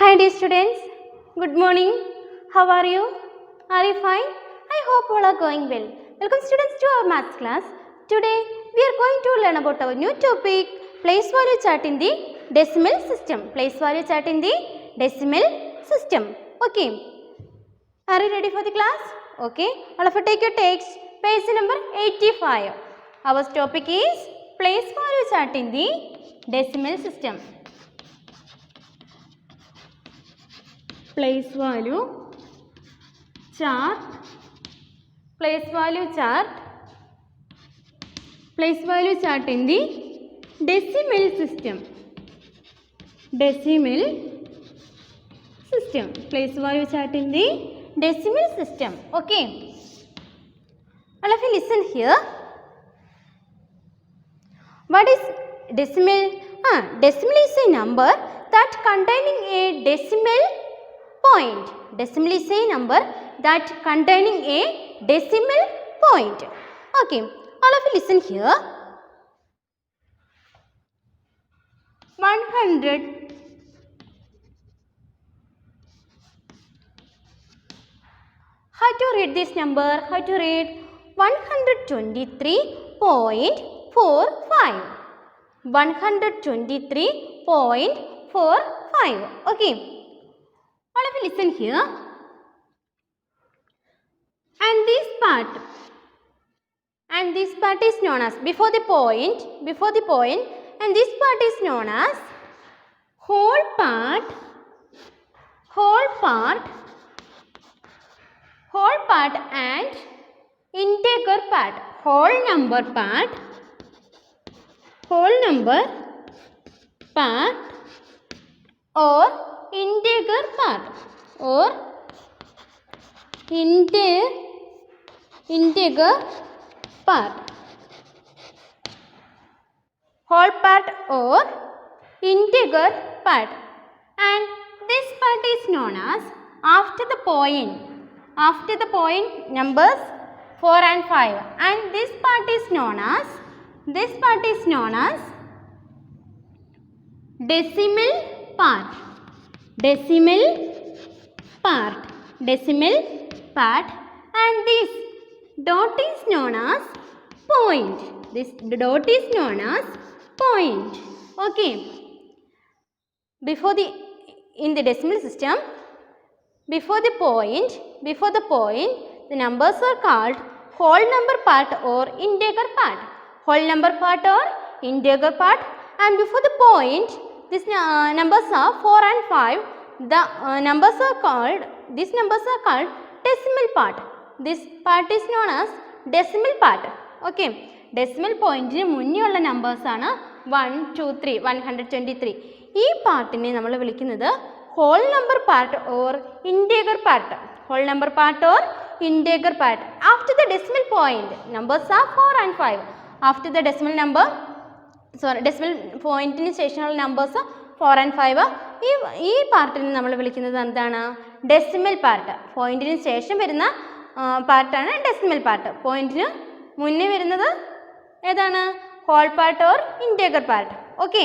Hi dear students, good morning. How are you? Are you fine? I hope all are going well. Welcome students to our maths class. Today we are going to learn about our new topic, place value chart in the decimal system. Place value chart in the decimal system. Okay. Are you ready for the class? Okay. All of you take your text, page number 85. Our topic is place value chart in the decimal system. Place value chart, place value chart in the decimal system. Decimal system. Place value chart in the decimal system. Okay. All of you listen here. What is decimal? Decimal is a number that containing a decimal point. Decimal is a number that containing a decimal point. Okay. All of you listen here. 100. How to read this number? How to read? 123.45. 123.45. Okay. All of you listen here. And this part is known as before the point, and this part is known as whole part and integer part. Whole number part or integer part integer part. Whole part or integer part. And this part is known as after the point numbers 4 and 5. And this part is known as decimal part. And this dot is known as point. Okay. In the decimal system, before the point, the numbers are called whole number part or integer part. And before the point, these numbers are 4 and 5. These numbers are called decimal part. This part is known as decimal part. Okay. Decimal point in munneyulla numbers ആണ് 1, 2, 3, 123. ഈ പാർട്ടിനെ നമ്മൾ വിളിക്കുന്നത് whole number part or integer part. After the decimal point, numbers are 4 and 5. After the decimal point ന് ശേഷമുള്ള numbers 4 and 5. ഈ പാർട്ടിനെ നമ്മൾ വിളിക്കുന്നത് എന്താണ്? Decimal part. പോയിന്റിന് ശേഷം വരുന്ന പാർട്ടാണ് ഡെസിമൽ പാർട്ട്. പോയിന്റിന് മുന്നേ വരുന്നത് ഏതാണ്? Whole part or integral part. Okay.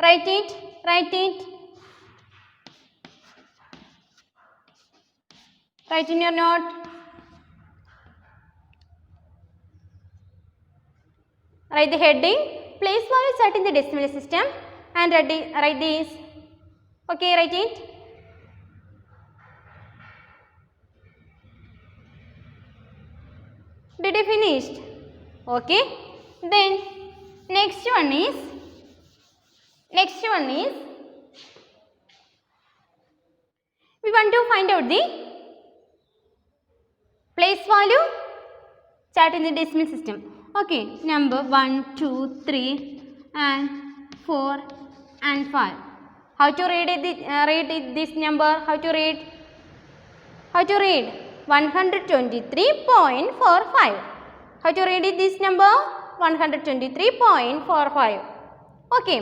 Write it. Write in your note. Write the heading. Place value chart in the decimal system and write this. Okay, write it. Did you finish? Okay. Then next one is we want to find out the place value chart in the decimal system. Okay, number 1, 2, 3 and 4 and 5. How to read this number? How to read? 123.45. How to read this number? 123.45. Okay.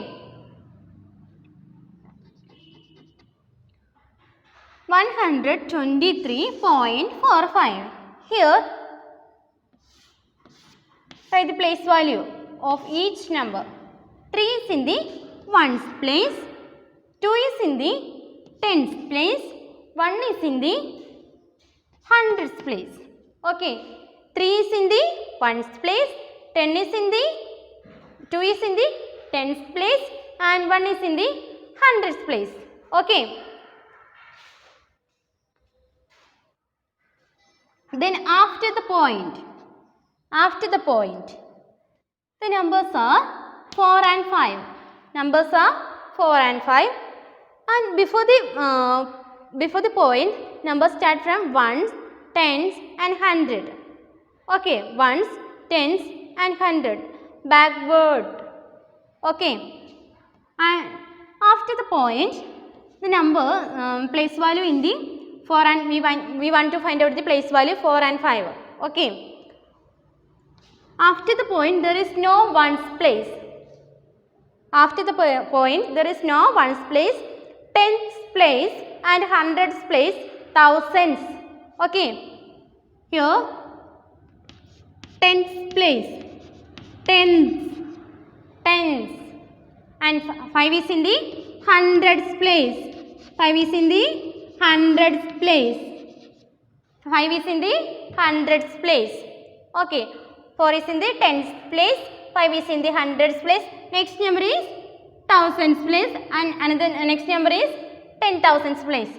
123.45. Here Write the place value of each number. 3 is in the ones place, 2 is in the tens place, 1 is in the hundreds place. Okay, 3 is in the ones place, 10 is in the 2 is in the tens place and 1 is in the hundreds place. Okay. Then after the point, the numbers are 4 and 5. Numbers are 4 and 5. And before the point, numbers start from ones, tens and 100. Okay, ones, tens and 100. Backward. Okay. And after the point, the number place value in the 4 and we want to find out the place value 4 and 5. Okay. After the point, there is no ones place. After the point, there is no ones place, tens place and hundreds place, thousands. Okay. Here, tens place, tens, and 5 is in the hundreds place. 5 is in the hundreds place. 5 is in the hundreds place. Okay. 4 is in the tens place. 5 is in the hundreds place. Next number is thousands place and another next number is 10,000s place.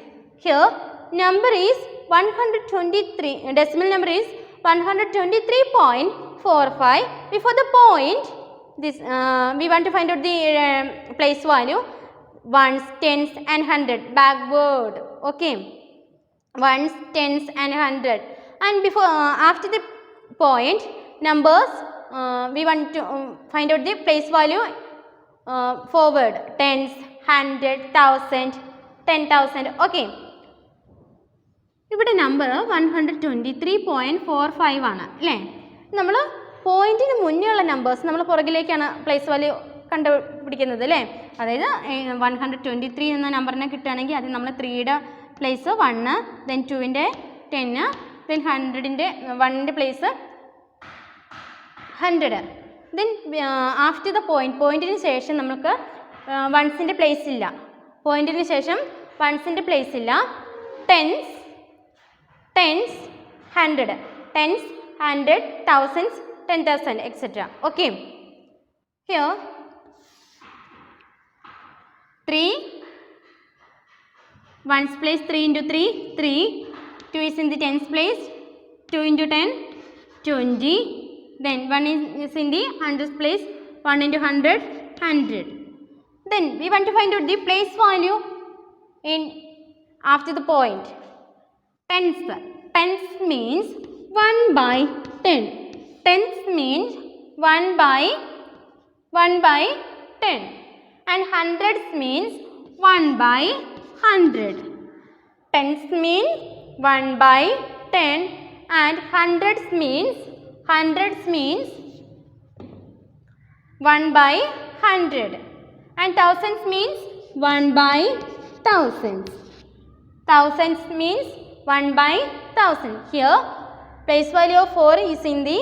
Here number is 123. Decimal number is 123.45. Before the point, this we want to find out the place value ones, tens and 100 backward. Okay, ones, tens and 100. And before after the point, numbers we want to find out the place value forward, tens, 100, 1000, 10,000. Okay. ഇവിടെ number 123.45 ആണ് അല്ലേ. നമ്മൾ പോയിന്റിന് മുന്നേയുള്ള numbers നമ്മൾ പുറകിലേക്കാണ് place value കണ്ടുപിടിക്കുന്നത് അല്ലേ. അതായത് 123 എന്ന നമ്പറിനെ കിട്ടുകയാണെങ്കിൽ അത് നമ്മൾ 3യുടെ പ്ലേസ് 1, ദെൻ 2ൻ്റെ 10, ദെൻ 100ൻ്റെ 1ൻ്റെ പ്ലേസ് 100. ദെൻ ആഫ്റ്റർ ദ പോയിന്റിന് ശേഷം നമുക്ക് വൺസിൻ്റെ പ്ലേസ് ഇല്ല. പോയിന്റിന് ശേഷം വൺസിൻ്റെ പ്ലേസ് ഇല്ല. Tens, 100, tens, 100, thousands, 10,000, etc. Okay. Here 3, ones place 3 into 3, 3. 2 is in the tens place, 2 into 10, 20. Then 1 is in the hundreds place, 1 into 100, 100. Then we want to find out the place value in after the point. Tens. Tens means 1 by 10. Tens means 1 by 10. And hundreds means 1 by 100. Tens means 1 by 10 and hundreds means 1 by 100. And thousands means 1 by thousands. Thousands means 1 by 1000. Here place value of 4 is in the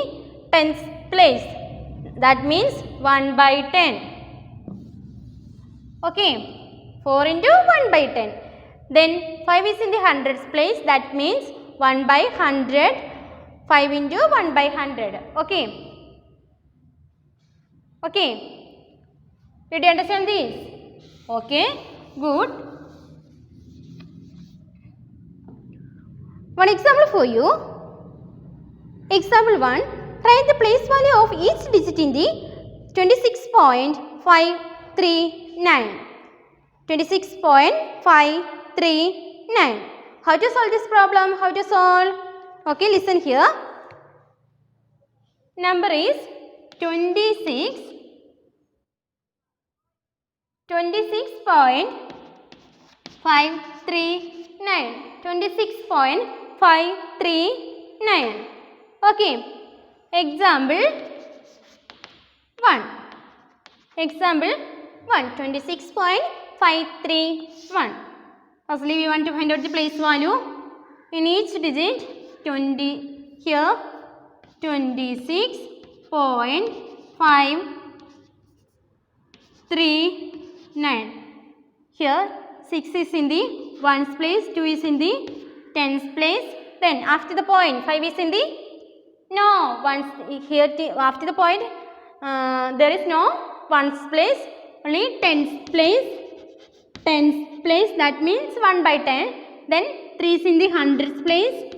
tens place. That means 1 by 10. Okay. 4 into 1 by 10. Then 5 is in the hundreds place. That means 1 by 100. 5 into 1 by 100. Okay. Okay. Did you understand this? Okay. Good. One example for you. Example 1. Write the place value of each digit in the 26.539. 26.539. How to solve this problem? How to solve? Okay, listen here. Number is 26.539. 26.539. Okay. Example 1. Example 1. 26.531. Firstly, we want to find out the place value in each digit. 20 here 26.539. 3, 9. Here 6 is in the ones place, 2 is in the tens place. Then after the point 5 is in the ones. Here after the point there is no ones place, only tens place. Tens place, that means 1 by 10. Then 3 is in the hundreds place.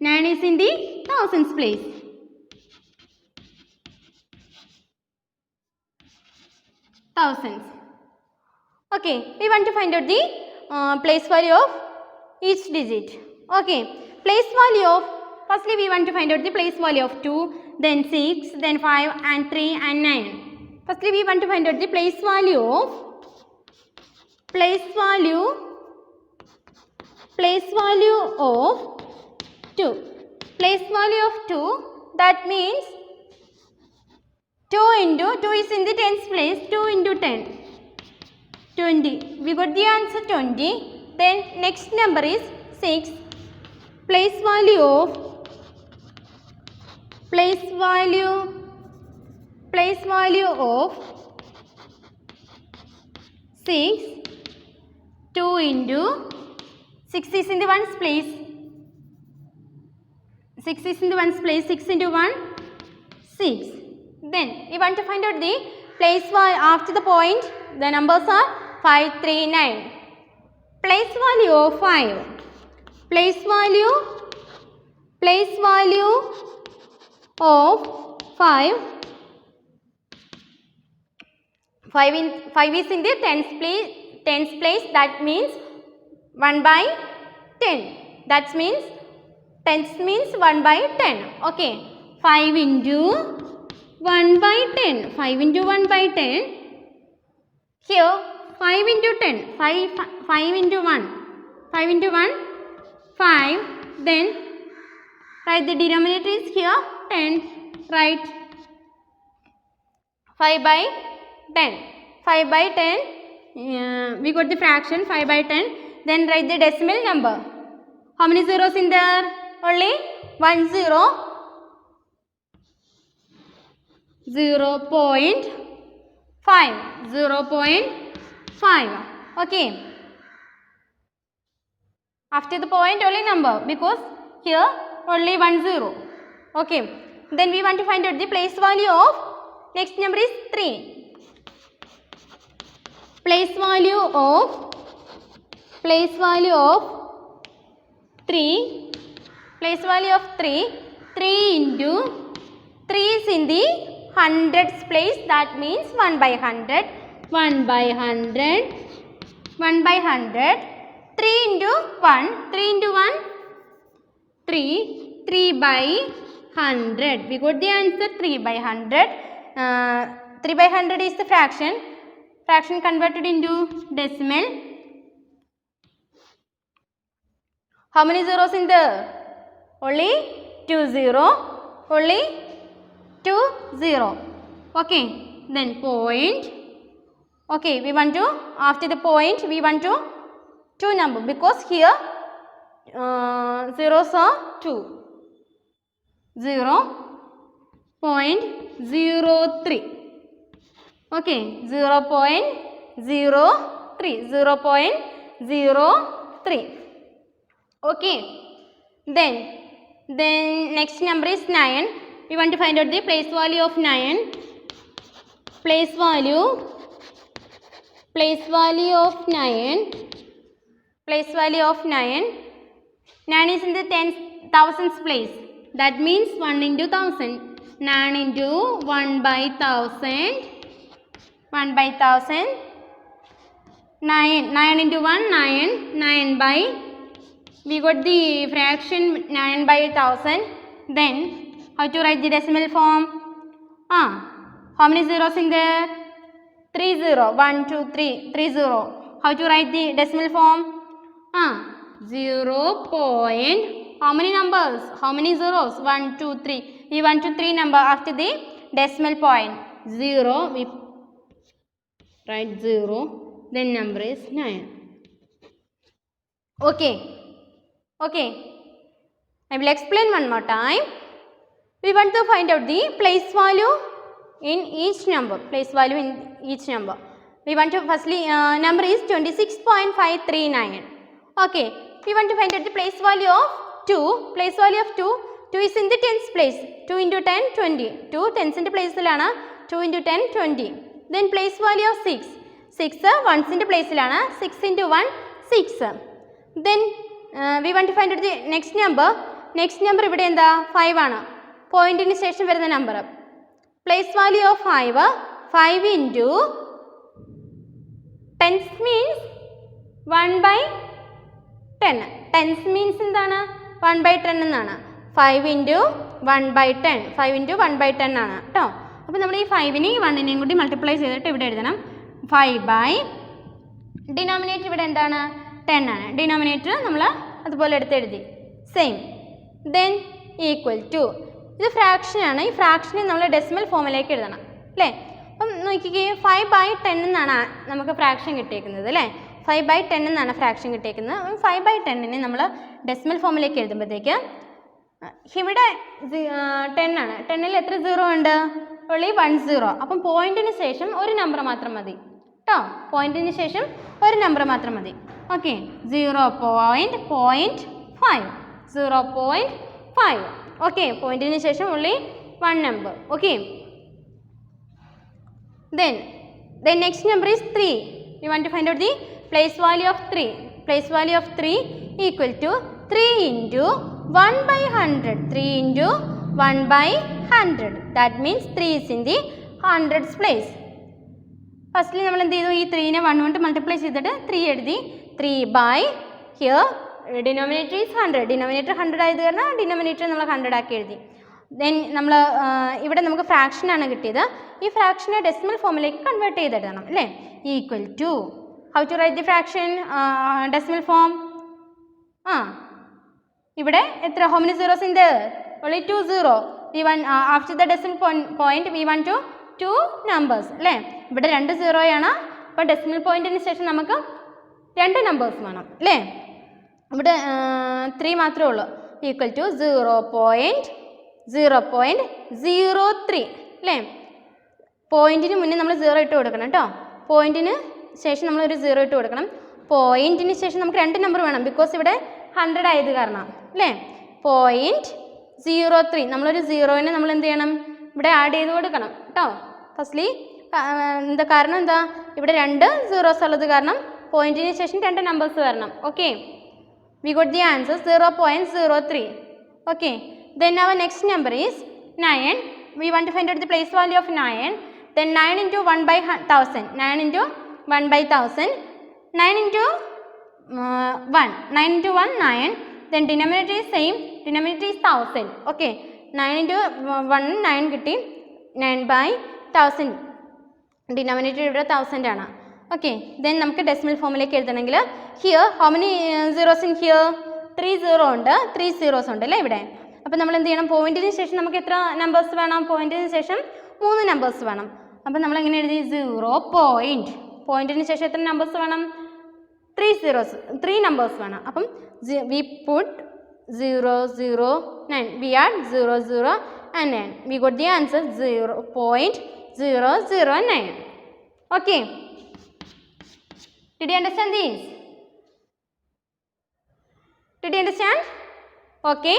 9 is in the thousands place. Thousands. Okay, we want to find out the place value of each digit. Okay, place value of, firstly we want to find out the place value of 2, then 6, then 5 and 3 and 9. Firstly we want to find out the place value of two. Place value of 2, that means 2 into 2 is in the tens place, 2 into 10, 20. We got the answer 20. Then next number is 6. Place value of 6, 2 into 6 is in the ones place. 6 is in the ones place, 6 into 1, 6. Then we want to find out the place value after the point. The numbers are 5, 3, 9. Place value of 5. Place value of 5. 5 is in the tens place, that means 1 by 10. That means tens means 1 by 10. Okay. 5 into 1 by 10. 5 into 1 by 10. Here 5 into 10. 5 into 1. 5 into 1. 5. Then write the denominator is here 10. Write 5 by 10. 5 by 10. We got the fraction 5 by 10. Then write the decimal number. How many zeros in there? Only 1 0. 0.5. 0.5. Okay. After the point only number, because here only 1 0. Okay. Then we want to find out the place value of next number is 3. Place value of 3. Place value of 3. 3 into 3 is in the hundreds place, that means 1 by 100. 1 by 100. 1 by 100. 3 into 1. 3 into 1. 3. 3 by 100. We got the answer 3 by 100. 3 by 100 is the fraction. Fraction converted into decimal. How many zeros in there? Only 2 0. Only 2 0. Okay. Then point. Okay. We want to, after the point, we want to 2 number, because here zeros are 2. 0.03. Okay. 0.03. 0.03. Okay. Then next number is 9. We want to find out the place value of 9. Place value of 9. Place value of 9. 9 is in the thousands place. That means 1 into 1000. 9 into 1 by 1000. 1 by 1000. 9 into 1, 9. 9 by, we got the fraction 9 by 1000. Then how to write the decimal form? How many zeros in there? 3 0. 1 2 3. 3 0. How to write the decimal form? 0 point. How many numbers? How many zeros? 1 2 3. We want to 3 number after the decimal point. 0. We write 0. Then number is 9. Okay. I will explain one more time. We want to find out the place value in each number, place value in each number. We want to firstly number is 26.539. Okay, we want to find out the place value of 2. Place value of 2 is in the tens place. 2 into 10 20. 2 tens in the place ilana. 2 into 10 20. Then place value of 6 ones in the place ilana. 6 into 1 6. Then we want to find out the next number. Next number ഇവിടെ എന്താ 5 ആണ്. പോയിന്റിന് ശേഷം വരുന്ന number. Place value of 5 into tens means 1/10. Tens means എന്താണ് 1/10 എന്നാണ്. 5 into 1/10. 5 into 1/10 ആണ് കേട്ടോ. അപ്പോൾ നമ്മൾ ഈ 5നെയും 1നെയും കൂടി മൾട്ടിപ്ലൈ ചെയ്തിട്ട് ഇവിടെ എഴുതണം 5 ഡിനോമിനേറ്റർ ഇവിടെ എന്താണ് 10 ആണ്. ഡിനോമിനേറ്റർ നമ്മൾ അതുപോലെ എടുത്ത് എഴുതി സെയിം. ദെൻ ഈക്വൽ ടു ഇത് ഫ്രാക്ഷൻ ആണ്. ഈ ഫ്രാക്ഷനെ നമ്മൾ ഡെസിമൽ ഫോമിലേക്ക് എഴുതണം അല്ലേ. അപ്പം നോക്കിക്കേ 5/10 എന്നാണ് നമുക്ക് ഫ്രാക്ഷൻ കിട്ടിയേക്കുന്നത് അല്ലേ. 5/10 എന്നാണ് ഫ്രാക്ഷൻ കിട്ടിയേക്കുന്നത്. 5/10നെ നമ്മൾ ഡെസിമൽ ഫോമിലേക്ക് എഴുതുമ്പോഴത്തേക്ക് ഇവിടെ 10 ആണ്. 10ൽ എത്ര 0 ഉണ്ട്? ഉള്ളി 1 0. അപ്പം പോയിന്റിന് ശേഷം ഒരു നമ്പർ മാത്രം മതി കേട്ടോ. പോയിന്റിന് ശേഷം ഒരു നമ്പർ മാത്രം മതി. ഓക്കെ 0.5 0.5. ഓക്കെ പോയിന്റിന് ശേഷം ഉള്ളി 1 number. Okay then next number is 3. We want to find out the place value of 3. Place value of 3 equal to 3 into 1/100. 3 into 1/100. That means 3 is in the hundreds place. Firstly നമ്മൾ എന്ത് ചെയ്തു? ഈ 3നെ 1 കൊണ്ട് multiply ചെയ്തിട്ട് 3 എഴുതി. 3 here denominator is 100. Denominator 100 ആയത് കാരണം denominator നമ്മൾ 100 ആക്കി എഴുതി. ദെൻ നമ്മൾ ഇവിടെ നമുക്ക് ഫ്രാക്ഷനാണ് കിട്ടിയത്. ഈ ഫ്രാക്ഷനെ ഡെസിമൽ ഫോമിലേക്ക് കൺവേർട്ട് ചെയ്തിടണം അല്ലേ. Equal to how to write the fraction decimal form. ഇവിടെ എത്ര how many zeros in there? only 2 0. we want after the decimal point we want to 2 numbers അല്ലേ. ഇവിടെ 2 0 ആണ്. അപ്പോൾ ഡെസിമൽ പോയിന്റിന് ശേഷം നമുക്ക് 2 നമ്പേഴ്സ് വേണം അല്ലേ. ഇവിടെ 3 മാത്രമേ ഉള്ളൂ. ഈക്വൽ ടു 0.03 അല്ലേ. പോയിന്റിന് മുന്നേ നമ്മൾ 0 ഇട്ട് കൊടുക്കണം കേട്ടോ. പോയിന്റിന് ശേഷം നമ്മൾ ഒരു 0 ഇട്ട് കൊടുക്കണം. പോയിന്റിന് ശേഷം നമുക്ക് 2 നമ്പർ വേണം ബിക്കോസ് ഇവിടെ 100 ആയത് കാരണം അല്ലേ. 0.03 നമ്മളൊരു 0നെ നമ്മൾ എന്ത് ചെയ്യണം? ഇവിടെ ആഡ് ചെയ്ത് കൊടുക്കണം കേട്ടോ. ഫസ്റ്റ്ലി എന്താ കാരണം എന്താ? ഇവിടെ 2 zeros ഉള്ളത് കാരണം പോയിന്റിന് ശേഷം 2 നമ്പേഴ്സ് വരണം. Okay we got the answer 0.03. okay then our next number is 9. we want to find out the place value of 9. then 9 into 1/1000. 9 into 1/1000. 9 into 1. 9 into 1 9. then denominator is same. denominator is 1000. okay 9 into 1 9 കിട്ടി. 9/1000. denominator ഇവിടെ 1000 ആണ്. okay then നമുക്ക് decimal ഫോമിലേക്ക് എഴുതണമെങ്കിൽ here how many zeros in here? 3 0 ഉണ്ട്. 3 zeros ഉണ്ട് അല്ലേ ഇവിടെ. അപ്പോൾ നമ്മൾ എന്ത് ചെയ്യണം? പോയിന്റിന് ശേഷം നമുക്ക് എത്ര നമ്പേഴ്സ് വേണം? പോയിന്റിന് ശേഷം 3 നമ്പേഴ്സ് വേണം. അപ്പോൾ നമ്മൾ എങ്ങനെ എഴുതി? 0 പോയിന്റിന് ശേഷം എത്ര നമ്പേഴ്സ് വേണം? 3 നമ്പേഴ്സ് വേണം. അപ്പം we put 0 0 9. we add 0 0 and 9. we got the answer 0.009. okay did you understand this? Did you understand? okay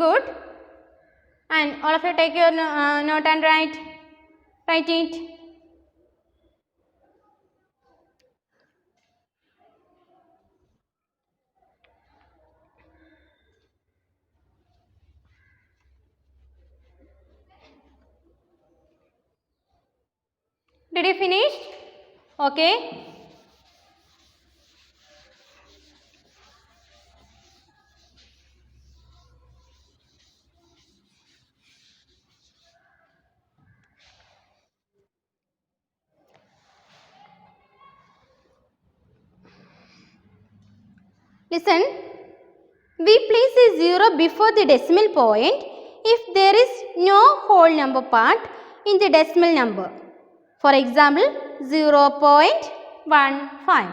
good. and all of you take your note and write it. Did you finish? okay listen, we place a 0 before the decimal point if there is no whole number part in the decimal number. For example 0.15.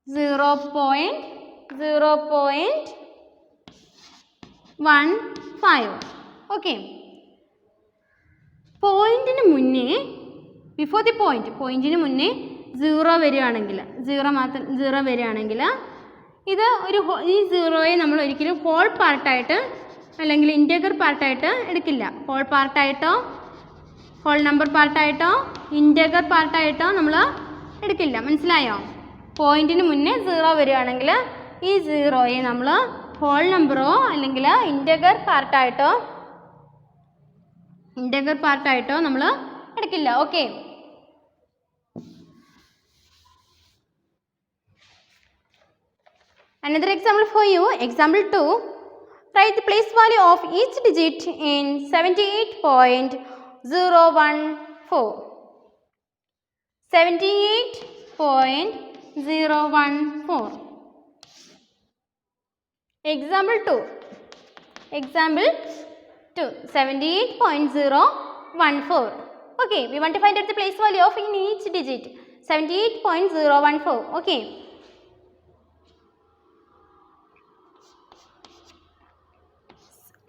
0.15. okay പോയിന്റിന് മുന്നേ before the പോയിന്റിന് മുന്നേ 0 വരികയാണെങ്കിൽ 0 വരികയാണെങ്കിൽ ഇത് ഈ 0യെ നമ്മൾ ഒരിക്കലും ഹോൾ പാർട്ടായിട്ട് അല്ലെങ്കിൽ ഇൻറ്റഗർ പാർട്ടായിട്ട് എടുക്കില്ല. ഹോൾ പാർട്ടായിട്ടോ ഹോൾ നമ്പർ പാർട്ടായിട്ടോ ഇൻറ്റഗർ പാർട്ടായിട്ടോ നമ്മൾ എടുക്കില്ല. മനസ്സിലായോ? പോയിന്റിന് മുന്നേ 0 വരികയാണെങ്കിൽ ഈ 0യെ നമ്മൾ ഹോൾ നമ്പറോ അല്ലെങ്കിൽ ഇൻറ്റഗർ പാർട്ടായിട്ടോ നമ്മൾ എടുക്കില്ല. Okay. Another example for you. Example 2. Write the place value of each digit in 78.014. 78.014. Example 2. 78.014. Okay, we want to find out the place value of in each digit. 78.014. Okay.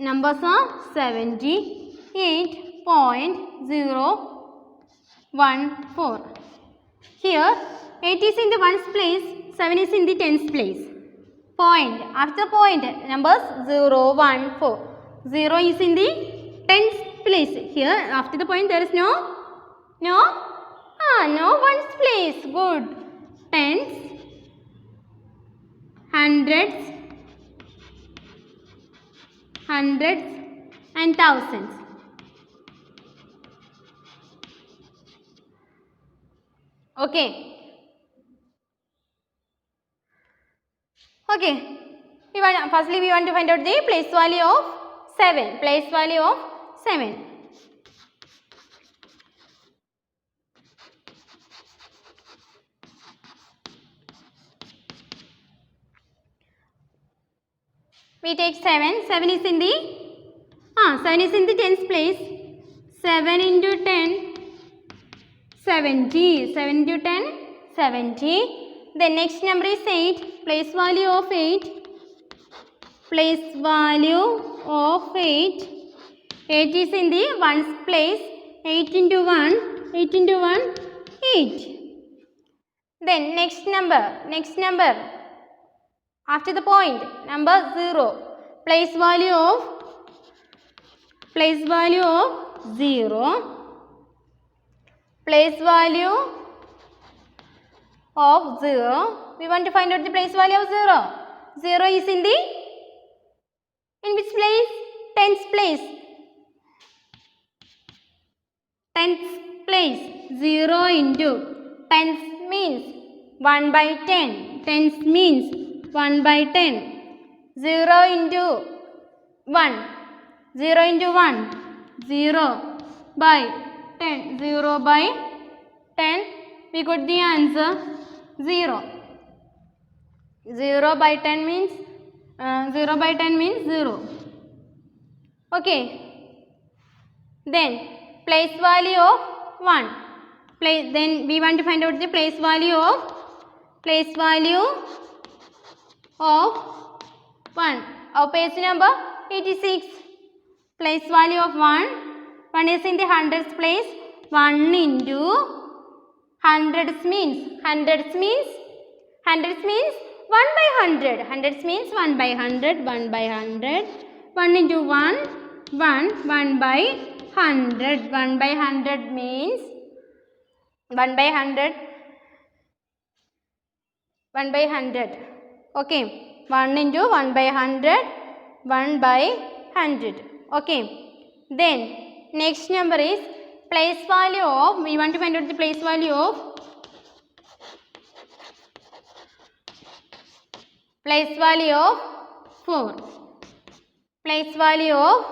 Numbers are 78.014. Here 8 is in the ones place, 7 is in the tens place. Point. After point, numbers 0, 1, 4. 0 is in the tens place. Here after the point there is no ones place. Good. Tens, hundreds and thousands. Okay. Firstly we want to find out the place value of 7. Place value of 7. We take 7. 7 is in the tens place. 7 into 10, 70. 7 into 10, 70. The next number is 8. Place value of 8. Place value of 8. 8 is in the ones place. 8 into 1, 8 into 1, 8. Then next number. After the point, number 0. Place value of 0. Place value of 0. We want to find out the place value of 0. 0 is in which place? Tens place. Tens place. 0 into tens means 1 by 10. Tens means 1 by 10. 0 into 1. 0 into 1. 0 by 10. 0 by 10. We got the answer 0. 0 by 10 means 0. Okay. Then place value of 1. Then we want to find out the place value of 1. Our page number 86. Place value of 1. 1 is in the hundreds place. 1 into hundreds means 1 by 100. Hundreds means 1 by 100. 1 by 100. 1 into 1 by 100. 1 by 100 means 1 by 100. 1 by 100. Okay. 1 into 1 by 100. 1 by 100. Okay. Then next number is place value of. We want to find out the place value of 4. Place value of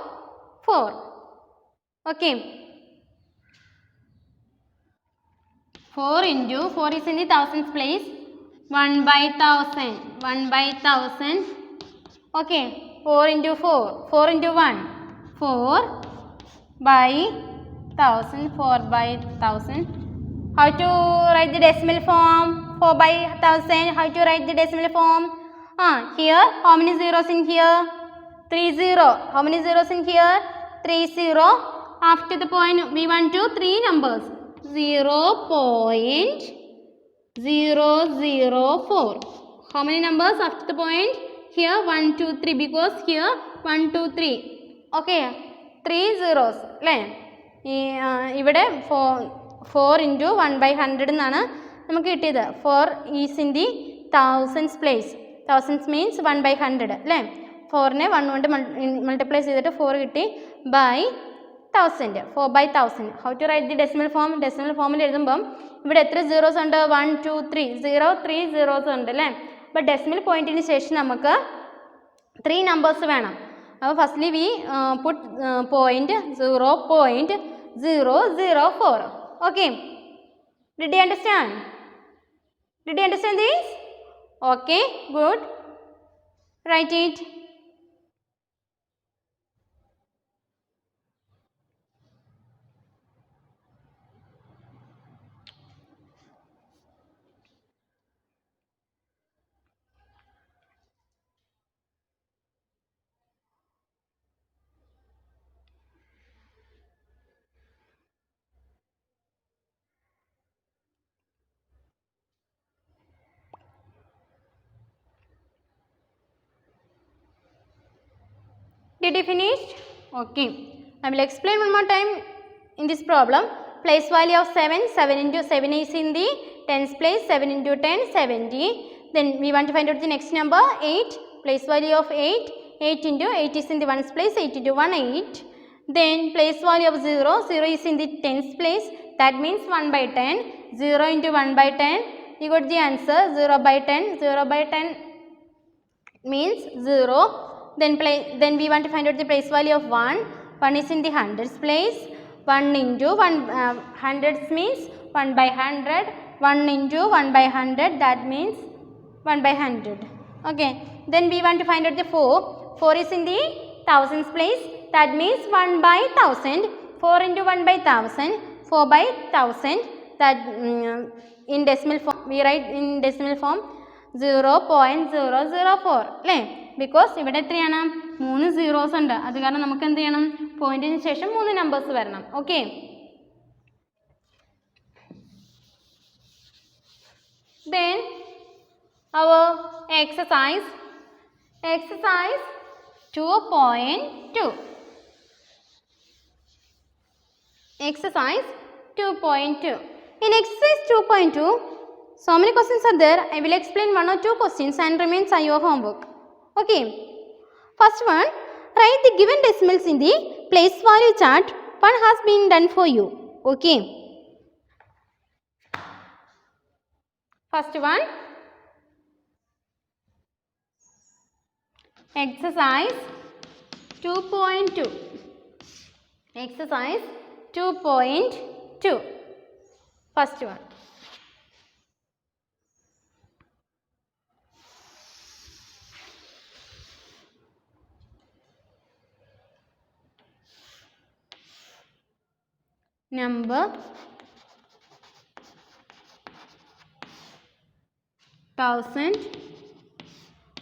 4. Okay. 4 into 4 is in the thousands place. 1 by 1000. 1 by 1000. Okay. 4 into 4. 4 into 1. 4 by 1000. 4 by 1000. How to write the decimal form? 4 by 1000. How to write the decimal form? Here, how many zeros in here? 3 0. How many zeros in here? 3 0. after the point we want to 3 numbers. 0.004. How many numbers after the point? Here 1, 2, 3 because here 1, 2, 3. Okay, 3 zeros. ഇവിടെ 4 into 1 by 100 എന്നാണ് നമുക്ക് കിട്ടിയത്. 4 is in the thousands place. Thousands means 1 by 100 അല്ലേ. 4നെ 1 കൊണ്ട് multiply ചെയ്തിട്ട് 4 കിട്ടി by 1000. 4 by 1000. How to write the decimal form? Decimal ഫോമിൽ എഴുതുമ്പം ഇവിടെ എത്ര സീറോസ് ഉണ്ട്? 1, 2, 3. 3 zeros ഉണ്ട് അല്ലേ. അപ്പോൾ ഡെസിമൽ പോയിന്റിന് ശേഷം നമുക്ക് 3 നമ്പേഴ്സ് വേണം. അപ്പോൾ firstly we put point 0.004. Okay, did you understand? Did you understand this? Okay, good. Write it. Did you finish? Okay. I will explain one more time in this problem. Place value of 7. 7 into 7 is in the tens place. 7 into 10, 70. Then we want to find out the next number. 8. Place value of 8. 8 into 8 is in the ones place. 8 into 1, 8. Then place value of 0. 0 is in the tens place. That means 1 by 10. 0 into 1 by 10. You got the answer. 0 by 10. 0 by 10 means 0. Then we want to find out the place value of 1. 1 is in the hundreds place. 1 into 1 hundreds means 1 by 100. 1 into 1 by 100, that means 1 by 100. Okay. Then we want to find out the 4. 4 is in the thousands place. That means 1 by 1000. 4 into 1 by 1000. 4 by 1000. That in decimal form we write in decimal form 0.004 അല്ലേ. Because ഇവിടെ എത്രയാണ്? 3 zeros ഉണ്ട്. അത് കാരണം നമുക്ക് എന്ത് ചെയ്യണം? പോയിന്റിന് ശേഷം 3 നമ്പേഴ്സ് വരണം. Okay, then our exercise 2.2. Exercise 2.2. In exercise 2.2, so many questions are there. I will explain 1 or 2 questions and remains are your homework. Okay, first one, write the given decimals in the place value chart. One has been done for you. Okay, first one, exercise 2.2. Exercise 2.2. First one. Number 1000,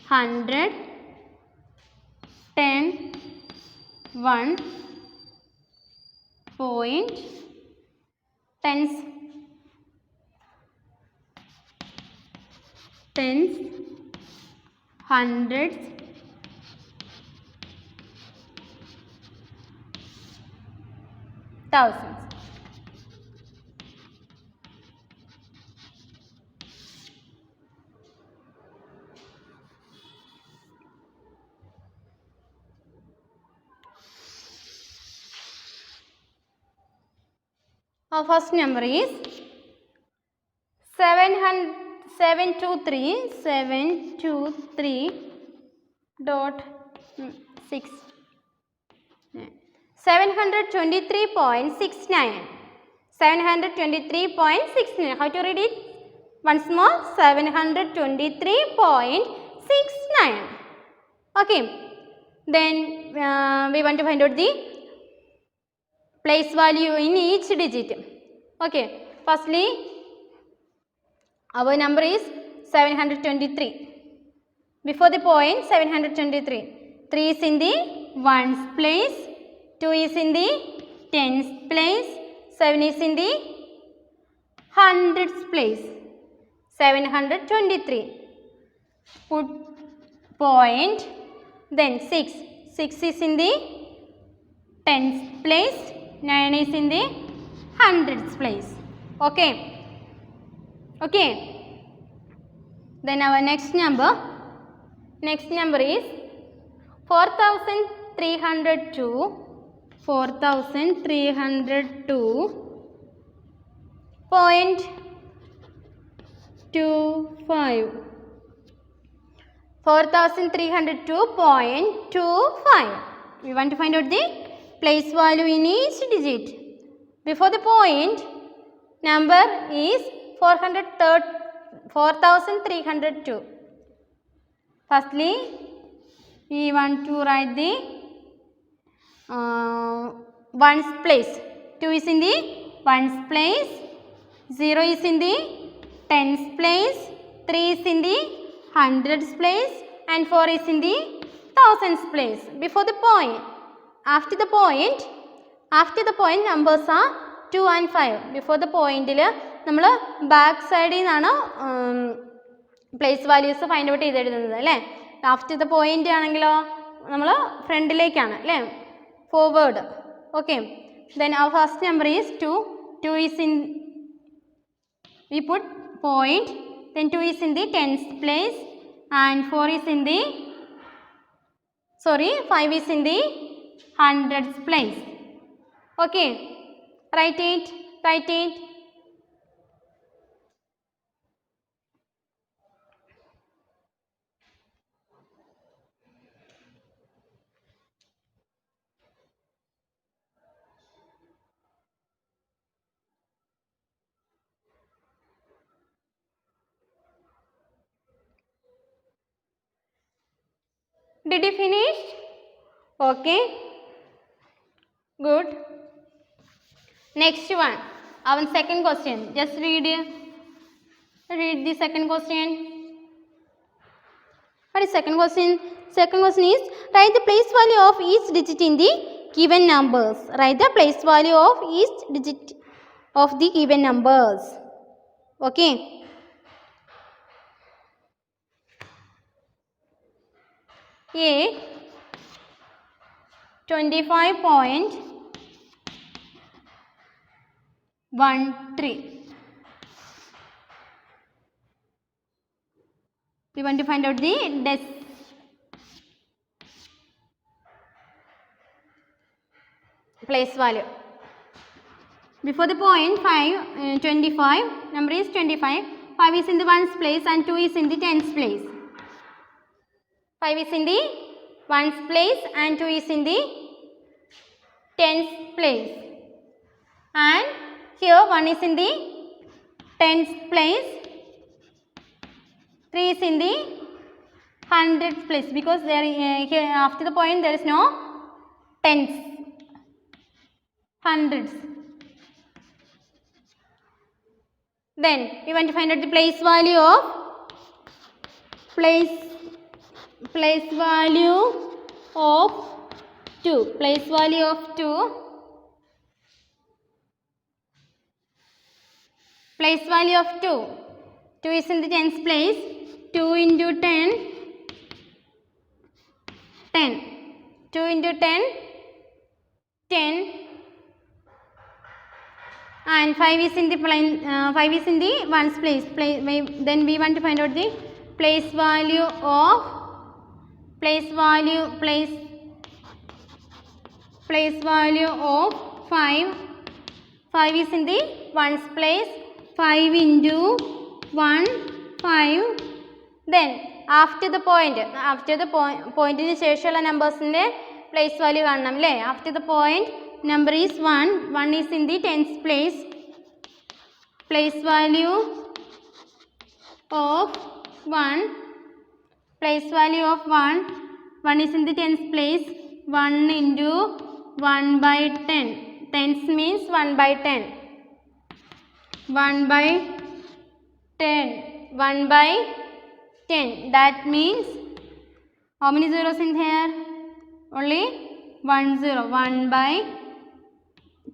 100, 10, 1, point, tens, hundreds, thousands. Our first number is 723.6. 723.69. 723.69. How to read it? Once more, 723.69. Okay. Then we want to find out the place value in each digit. Okay. Firstly, our number is 723. Before the point, 723. 3 is in the ones place. 2 is in the tens place. 7 is in the hundreds place. 723. Put point. Then 6. 6 is in the tens place. 9 is in the hundreds place. Okay. Okay. Then our next number is 4302. 4302.25. 4302.25. We want to find out the place value in each digit. Before the point, number is 4302. Firstly, we want to write the ones place. 2 is in the ones place, 0 is in the tens place, 3 is in the hundreds place, and 4 is in the thousands place. Before the point, after the point numbers are 2 and 5. Before the point, നമ്മൾ back സൈഡിൽ നിന്നാണ് place values find out ചെയ്തെഴുതുന്നത് അല്ലേ. After the point ആണെങ്കിലോ നമ്മൾ ഫ്രണ്ടിലേക്കാണ് അല്ലേ, forward. Okay. Then our first number is 2. 2 is in, we put point, then 2 is in the tens place and 4 is in the 5 is in the hundreds place. Okay, write it. Did you finish? Okay. Good. Next one. Our second question. Just read the second question. What is second question? Second question is, write the place value of each digit in the given numbers. Write the place value of each digit of the given numbers. Okay. A 25.13. We want to find out the place value. Before the point 25, number is 25. 5 is in the ones place and 2 is in the tens place. 5 is in the ones place and 2 is in the tens place. And here 1 is in the tens place, 3 is in the hundreds place, because there here after the point there is no tens, hundreds. Then we want to find out the place value of place value of 2. Place value of 2. Place value of 2. 2 is in the tens place. 2 into 10. 10. 2 into 10. 10. And 5 is in the 5 is in the ones place. Then we want to find out the place value of place value of 5. 5 is in the ones place. 5 into 1, 5. Then after the point ന് ശേഷമുള്ള നമ്പേഴ്സിൻ്റെ place value കാണണം അല്ലേ. After the point number is 1. 1 is in the tens place. Place value of 1. Place value of 1. 1 is in the tens place. 1 into 1 by 10. Tens means 1 by 10. 1 by 10. 1 by 10. That means how many zeros in here? Only 1 0. 1 by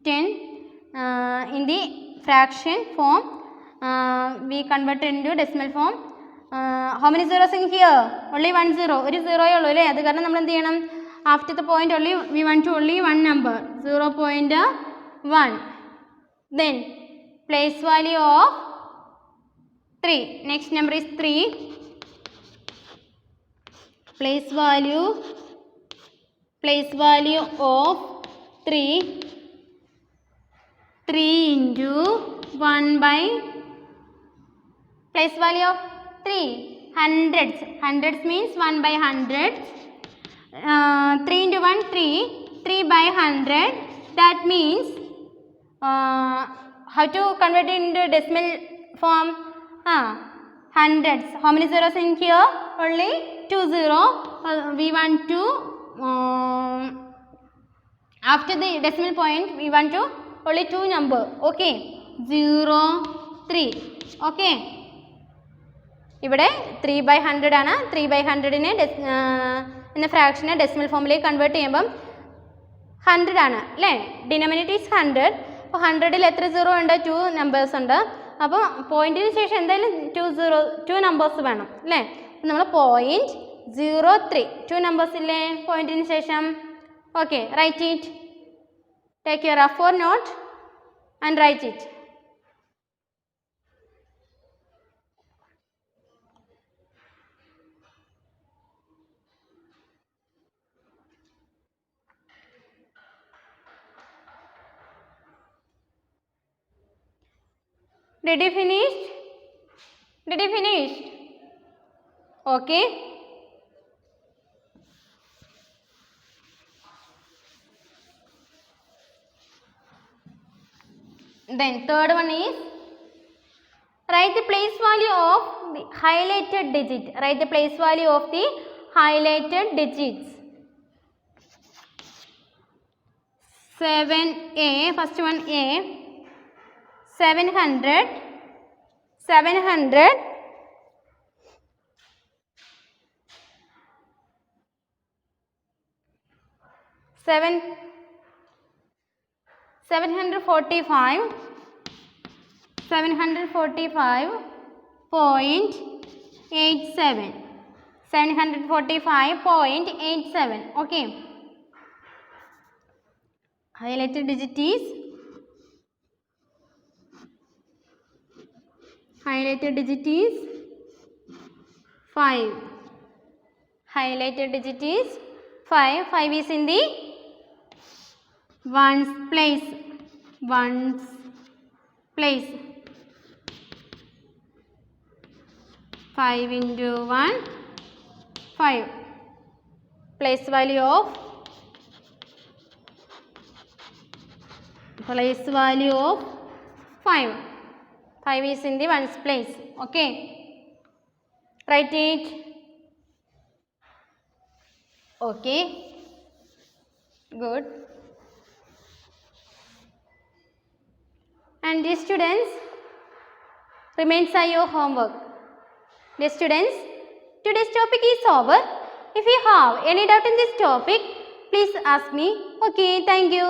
10 in the fraction form. We converted into decimal form. How many zeros in here? Only one zero. ഒരു സീറോയേ ഉള്ളൂ അല്ലേ? അത് കാരണം നമ്മൾ എന്ത് ചെയ്യണം? After the point only we want to only one number, 0.1. Then place value of 3. Next number is 3. Place value of 3 into 1 by place value of 3 hundreds means 1 by 100. 3 into 1 3 by 100. That means how to convert it into decimal form? Hundreds. How many zeros in here? Only 2 zero. We want to after the decimal point we want to only 2 number. Okay, 0 3. Okay, ഇവിടെ 3 by 100 ആണ്. 3 by 100നെ എന്ന ഫ്രാക്ഷനെ decimal ഫോമിലേക്ക് convert ചെയ്യുമ്പം 100 ആണ് അല്ലേ? Denominator is 100. അപ്പോൾ 100ൽ എത്ര zero ഉണ്ട്? 2 നമ്പേഴ്സ് ഉണ്ട്. അപ്പോൾ പോയിന്റിന് ശേഷം എന്തായാലും 2 നമ്പേഴ്സ് വേണം അല്ലേ? നമ്മൾ 0.03 2 നമ്പേഴ്സ് ഇല്ലേ പോയിന്റിന് ശേഷം? Okay, write it. Take your A4 note and write it. Did you finish? Okay. Then third one is write the place value of the highlighted digit. Write the place value of the highlighted digits. 7A, first one A. 700 700 745 745.87 745.87. Okay, highlighted digit is 5. Highlighted digit is 5. 5 is in the ones place. 5 into 1 5. Place value of 5. 5 is in the ones place. Okay, write it. Okay, good. And dear students, remains are your homework. Dear students, today's topic is over. If you have any doubt in this topic, please ask me. Okay, thank you.